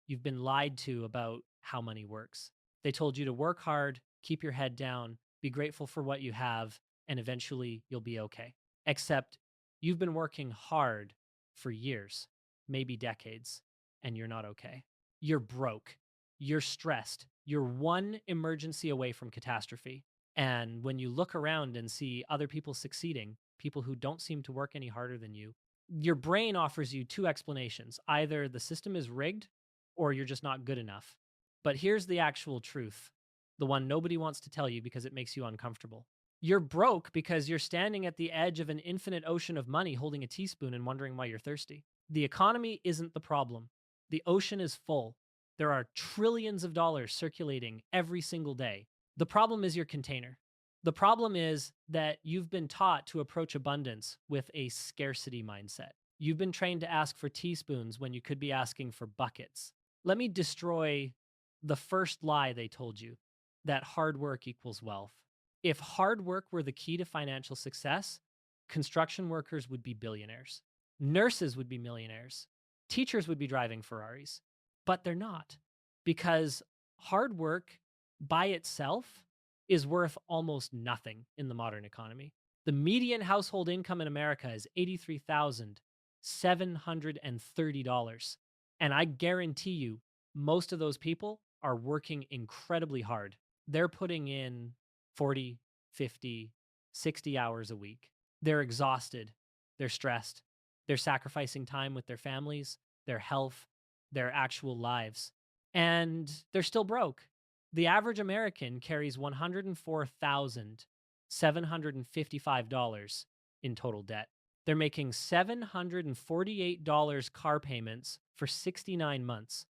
You've been lied to about how money works. They told you to work hard, keep your head down, be grateful for what you have, and eventually you'll be okay. Except you've been working hard for years, maybe decades, and you're not okay. You're broke. You're stressed. You're one emergency away from catastrophe. And when you look around and see other people succeeding, people who don't seem to work any harder than you, your brain offers you two explanations. Either the system is rigged or you're just not good enough. But here's the actual truth, the one nobody wants to tell you because it makes you uncomfortable. You're broke because you're standing at the edge of an infinite ocean of money holding a teaspoon and wondering why you're thirsty. The economy isn't the problem. The ocean is full. There are trillions of dollars circulating every single day. The problem is your container. The problem is that you've been taught to approach abundance with a scarcity mindset. You've been trained to ask for teaspoons when you could be asking for buckets. Let me destroy the first lie they told you, that hard work equals wealth. If hard work were the key to financial success, construction workers would be billionaires. Nurses would be millionaires. Teachers would be driving Ferraris. But they're not, because hard work by itself is worth almost nothing in the modern economy. The median household income in America is $83,730. And I guarantee you, most of those people are working incredibly hard. They're putting in 40, 50, 60 hours a week. They're exhausted. They're stressed. They're sacrificing time with their families, their health, their actual lives. And they're still broke. The average American carries $104,755 in total debt. They're making $748 car payments for 69 months.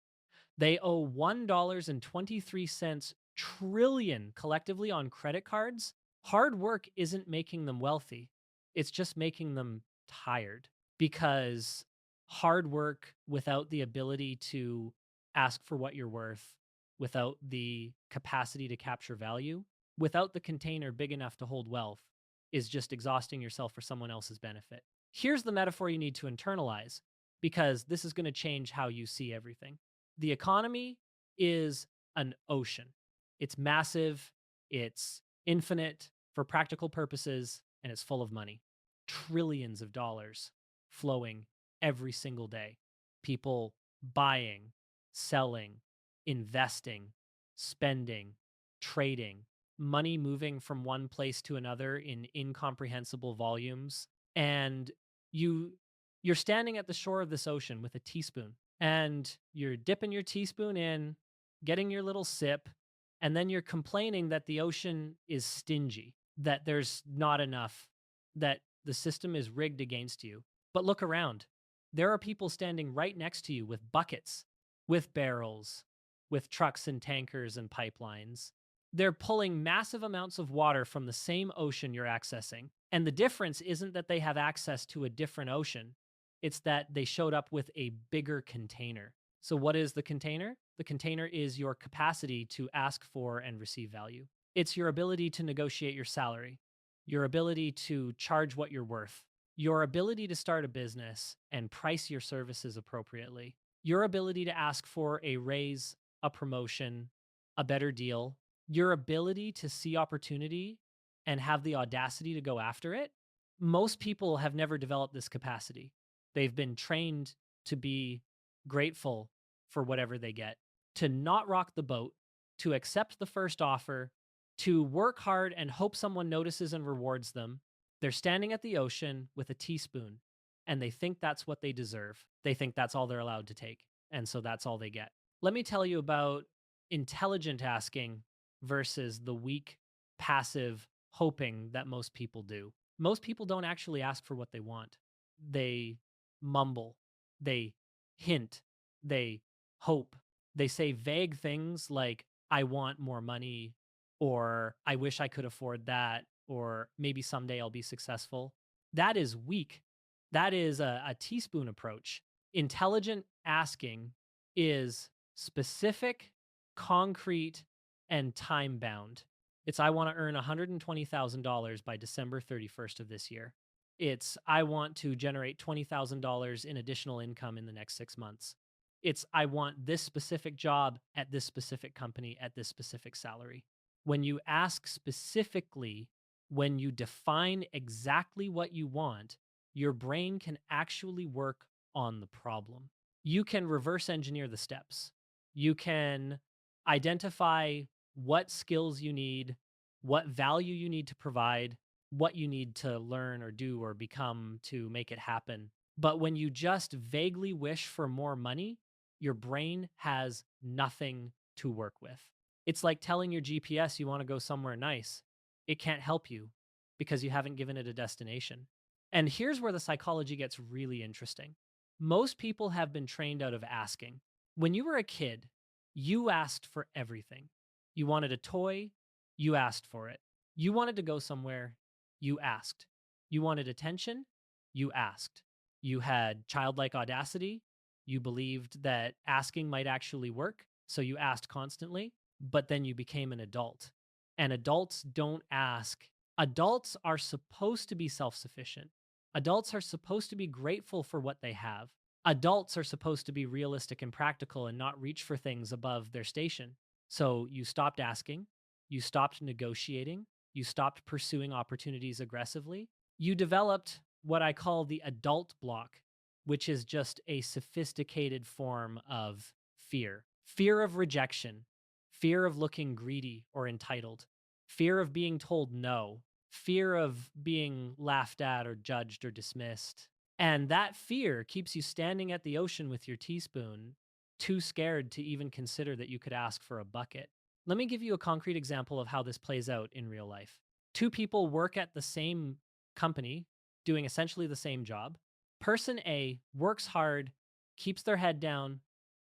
They owe $1.23 trillion collectively on credit cards. Hard work isn't making them wealthy. It's just making them tired, because hard work without the ability to ask for what you're worth, without the capacity to capture value, without the container big enough to hold wealth, is just exhausting yourself for someone else's benefit. Here's the metaphor you need to internalize, because this is going to change how you see everything. The economy is an ocean. It's massive, it's infinite for practical purposes, and it's full of money. Trillions of dollars flowing every single day. People buying, selling, investing, spending, trading, money moving from one place to another in incomprehensible volumes. And you you're standing at the shore of this ocean with a teaspoon, and you're dipping your teaspoon in, getting your little sip, and then you're complaining that the ocean is stingy, that there's not enough, that the system is rigged against you. But look around. There are people standing right next to you with buckets, with barrels, with trucks and tankers and pipelines. They're pulling massive amounts of water from the same ocean you're accessing. And the difference isn't that they have access to a different ocean, it's that they showed up with a bigger container. So, what is the container? The container is your capacity to ask for and receive value. It's your ability to negotiate your salary, your ability to charge what you're worth, your ability to start a business and price your services appropriately, your ability to ask for a raise, a promotion, a better deal, your ability to see opportunity and have the audacity to go after it. Most people have never developed this capacity. They've been trained to be grateful for whatever they get, to not rock the boat, to accept the first offer, to work hard and hope someone notices and rewards them. They're standing at the ocean with a teaspoon, and they think that's what they deserve. They think that's all they're allowed to take, and so that's all they get. Let me tell you about intelligent asking versus the weak, passive hoping that most people do. Most people don't actually ask for what they want. They mumble, they hint, they hope. They say vague things like, I want more money, or I wish I could afford that, or maybe someday I'll be successful. That is weak. That is a teaspoon approach. Intelligent asking is specific, concrete, and time bound. It's, I want to earn $120,000 by December 31st of this year. It's, I want to generate $20,000 in additional income in the next 6 months. It's I want this specific job at this specific company at this specific salary. When you ask specifically, when you define exactly what you want, your brain can actually work on the problem. You can reverse engineer the steps. You can identify what skills you need, what value you need to provide, what you need to learn or do or become to make it happen. But when you just vaguely wish for more money, your brain has nothing to work with. It's like telling your GPS you want to go somewhere nice. It can't help you because you haven't given it a destination. And here's where the psychology gets really interesting. Most people have been trained out of asking. When you were a kid, you asked for everything. You wanted a toy, you asked for it. You wanted to go somewhere, you asked. You wanted attention, you asked. You had childlike audacity. You believed that asking might actually work. So you asked constantly, but then you became an adult. And adults don't ask. Adults are supposed to be self sufficient. Adults are supposed to be grateful for what they have. Adults are supposed to be realistic and practical and not reach for things above their station. So you stopped asking, you stopped negotiating, you stopped pursuing opportunities aggressively. You developed what I call the adult block, which is just a sophisticated form of fear. Fear of rejection, fear of looking greedy or entitled, fear of being told no, fear of being laughed at or judged or dismissed. And that fear keeps you standing at the ocean with your teaspoon, too scared to even consider that you could ask for a bucket. Let me give you a concrete example of how this plays out in real life. Two people work at the same company, doing essentially the same job. Person A works hard, keeps their head down,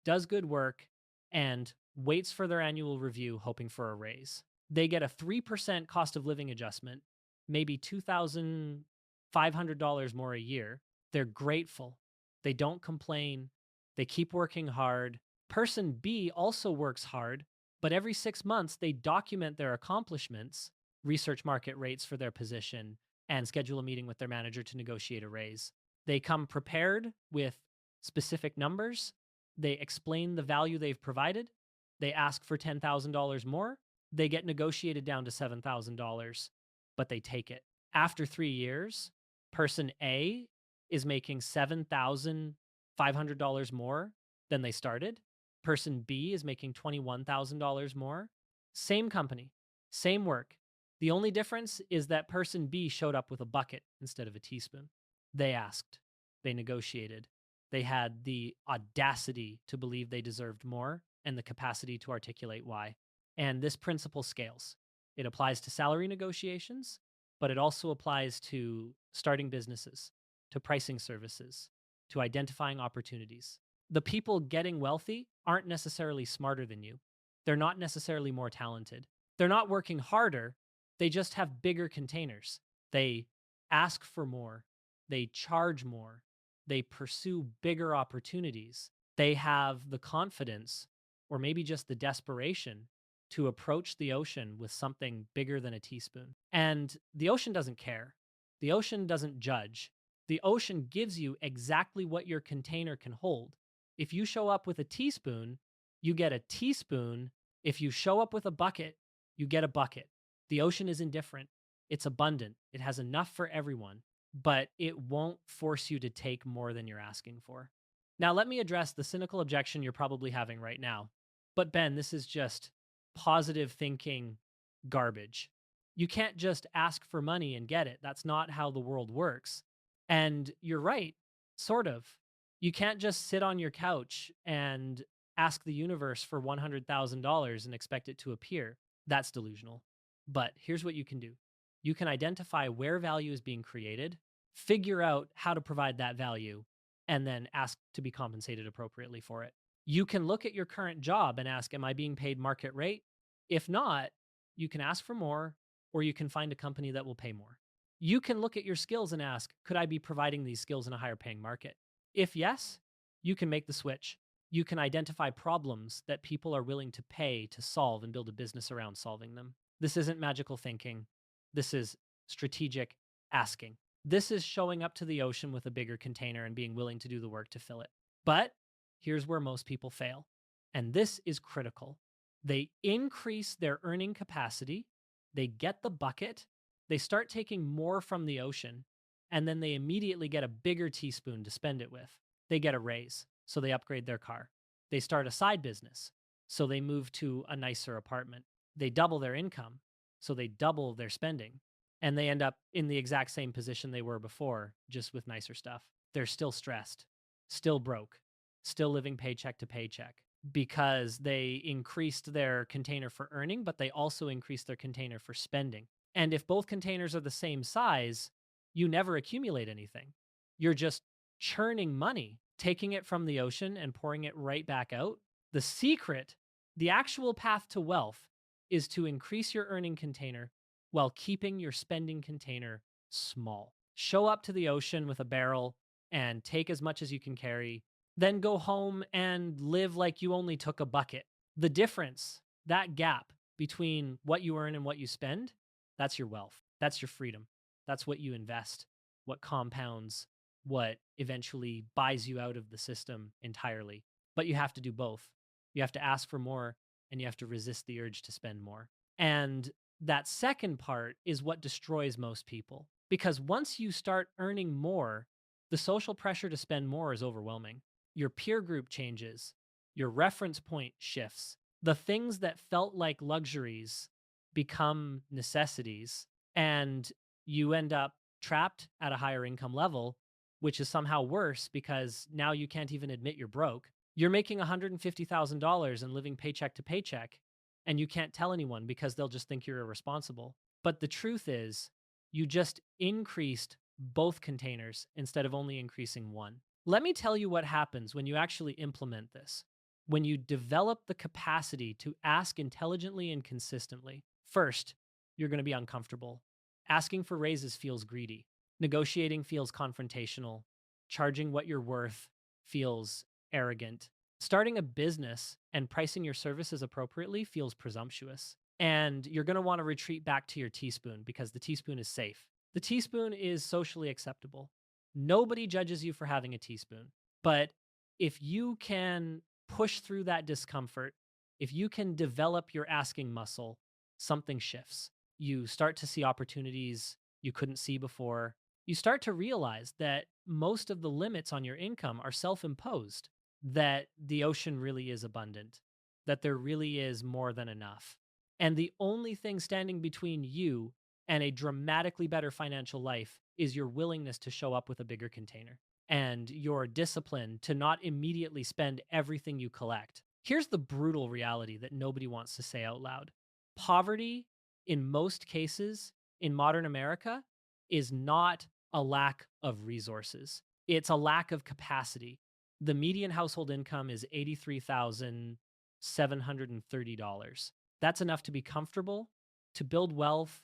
does good work, and waits for their annual review, hoping for a raise. They get a 3% cost of living adjustment, maybe $2,500 more a year. They're grateful. They don't complain. They keep working hard. Person B also works hard, but every 6 months they document their accomplishments, research market rates for their position, and schedule a meeting with their manager to negotiate a raise. They come prepared with specific numbers. They explain the value they've provided. They ask for $10,000 more. They get negotiated down to $7,000, but they take it. After 3 years, person A is making $7,500 more than they started. Person B is making $21,000 more. Same company, same work. The only difference is that person B showed up with a bucket instead of a teaspoon. They asked, they negotiated, they had the audacity to believe they deserved more and the capacity to articulate why. And this principle scales. It applies to salary negotiations, but it also applies to starting businesses, to pricing services, to identifying opportunities. The people getting wealthy aren't necessarily smarter than you. They're not necessarily more talented. They're not working harder. They just have bigger containers. They ask for more. They charge more. They pursue bigger opportunities. They have the confidence, or maybe just the desperation, to approach the ocean with something bigger than a teaspoon. And the ocean doesn't care. The ocean doesn't judge. The ocean gives you exactly what your container can hold. If you show up with a teaspoon, you get a teaspoon. If you show up with a bucket, you get a bucket. The ocean is indifferent. It's abundant. It has enough for everyone, but it won't force you to take more than you're asking for. Now, let me address the cynical objection you're probably having right now. But Ben, this is just positive thinking garbage. You can't just ask for money and get it. That's not how the world works. And you're right, sort of. You can't just sit on your couch and ask the universe for $100,000 and expect it to appear. That's delusional. But here's what you can do. You can identify where value is being created, figure out how to provide that value, and then ask to be compensated appropriately for it. You can look at your current job and ask, am I being paid market rate? If not, you can ask for more, or you can find a company that will pay more. You can look at your skills and ask, could I be providing these skills in a higher paying market? If yes, you can make the switch. You can identify problems that people are willing to pay to solve and build a business around solving them. This isn't magical thinking. This is strategic asking. This is showing up to the ocean with a bigger container and being willing to do the work to fill it. But here's where most people fail. And this is critical. They increase their earning capacity, they get the bucket, they start taking more from the ocean, and then they immediately get a bigger teaspoon to spend it with. They get a raise, so they upgrade their car. They start a side business, so they move to a nicer apartment. They double their income, so they double their spending. And they end up in the exact same position they were before, just with nicer stuff. They're still stressed, still broke, still living paycheck to paycheck because they increased their container for earning, but they also increased their container for spending. And if both containers are the same size, you never accumulate anything. You're just churning money, taking it from the ocean and pouring it right back out. The secret, the actual path to wealth, is to increase your earning container while keeping your spending container small. Show up to the ocean with a barrel and take as much as you can carry, then go home and live like you only took a bucket. The difference, that gap between what you earn and what you spend, that's your wealth. That's your freedom. That's what you invest, what compounds, what eventually buys you out of the system entirely. But you have to do both. You have to ask for more and you have to resist the urge to spend more. And that second part is what destroys most people. Because once you start earning more, the social pressure to spend more is overwhelming. Your peer group changes, your reference point shifts. The things that felt like luxuries become necessities, and you end up trapped at a higher income level, which is somehow worse because now you can't even admit you're broke. You're making $150,000 and living paycheck to paycheck, and you can't tell anyone because they'll just think you're irresponsible. But the truth is, you just increased both containers instead of only increasing one. Let me tell you what happens when you actually implement this. When you develop the capacity to ask intelligently and consistently, first, you're going to be uncomfortable. Asking for raises feels greedy. Negotiating feels confrontational. Charging what you're worth feels arrogant. Starting a business and pricing your services appropriately feels presumptuous. And you're going to want to retreat back to your teaspoon because the teaspoon is safe. The teaspoon is socially acceptable. Nobody judges you for having a teaspoon. But if you can push through that discomfort, if you can develop your asking muscle, something shifts. You start to see opportunities you couldn't see before. You start to realize that most of the limits on your income are self imposed, that the ocean really is abundant, that there really is more than enough. And the only thing standing between you and a dramatically better financial life is your willingness to show up with a bigger container and your discipline to not immediately spend everything you collect. Here's the brutal reality that nobody wants to say out loud. Poverty, in most cases, in modern America, is not a lack of resources. It's a lack of capacity. The median household income is $83,730. That's enough to be comfortable, to build wealth,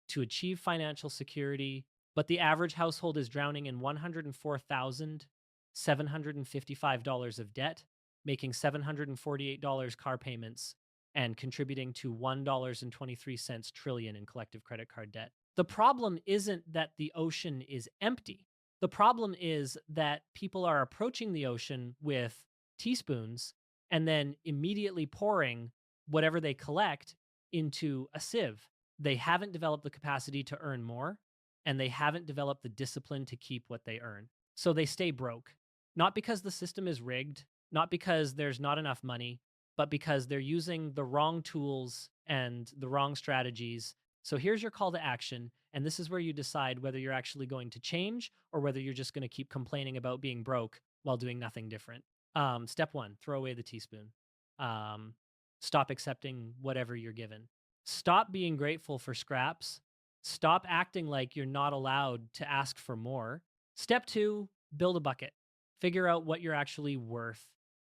to achieve financial security, but the average household is drowning in $104,755 of debt, making $748 car payments, and contributing to $1.23 trillion in collective credit card debt. The problem isn't that the ocean is empty. The problem is that people are approaching the ocean with teaspoons and then immediately pouring whatever they collect into a sieve. They haven't developed the capacity to earn more, and they haven't developed the discipline to keep what they earn. So they stay broke, not because the system is rigged, not because there's not enough money, but because they're using the wrong tools and the wrong strategies. So here's your call to action. And this is where you decide whether you're actually going to change or whether you're just going to keep complaining about being broke while doing nothing different. Step one, throw away the teaspoon. Um, Stop accepting whatever you're given. Stop being grateful for scraps. Stop acting like you're not allowed to ask for more. Step two, build a bucket. Figure out what you're actually worth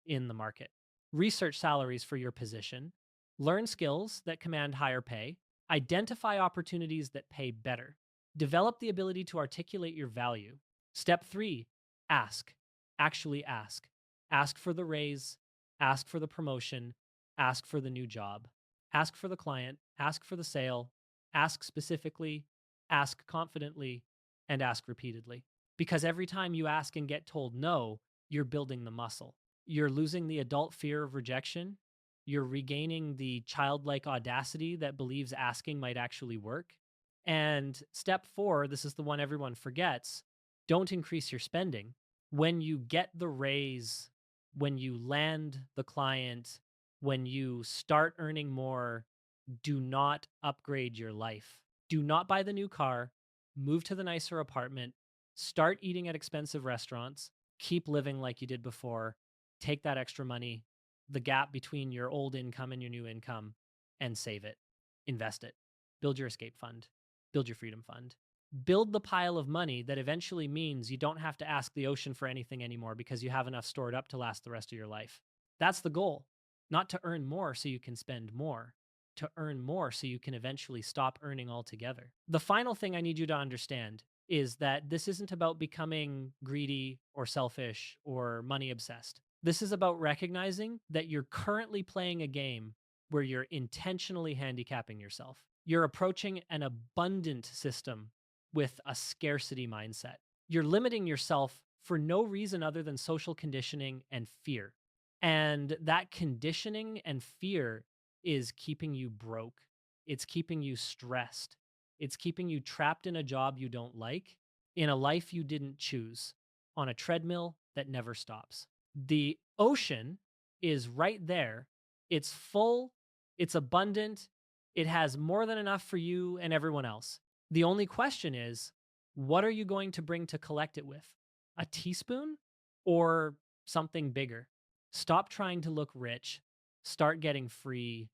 in the market. Research salaries for your position. Learn skills that command higher pay. Identify opportunities that pay better. Develop the ability to articulate your value. Step three, ask. Actually ask. Ask for the raise. Ask for the promotion. Ask for the new job. Ask for the client. Ask for the sale. Ask specifically. Ask confidently. And ask repeatedly. Because every time you ask and get told no, you're building the muscle. You're losing the adult fear of rejection. You're regaining the childlike audacity that believes asking might actually work. And step four, this is the one everyone forgets, don't increase your spending. When you get the raise, when you land the client, when you start earning more, do not upgrade your life. Do not buy the new car, move to the nicer apartment, start eating at expensive restaurants, keep living like you did before, take that extra money, the gap between your old income and your new income, and save it. Invest it. Build your escape fund, build your freedom fund. Build the pile of money that eventually means you don't have to ask the ocean for anything anymore because you have enough stored up to last the rest of your life. That's the goal, not to earn more so you can spend more, to earn more so you can eventually stop earning altogether. The final thing I need you to understand is that this isn't about becoming greedy or selfish or money obsessed. This is about recognizing that you're currently playing a game where you're intentionally handicapping yourself. You're approaching an abundant system with a scarcity mindset. You're limiting yourself for no reason other than social conditioning and fear. And that conditioning and fear is keeping you broke. It's keeping you stressed. It's keeping you trapped in a job you don't like, in a life you didn't choose, on a treadmill that never stops. The ocean is right there. It's full, it's abundant, it has more than enough for you and everyone else. The only question is, what are you going to bring to collect it with? A teaspoon or something bigger? Stop trying to look rich. Start getting free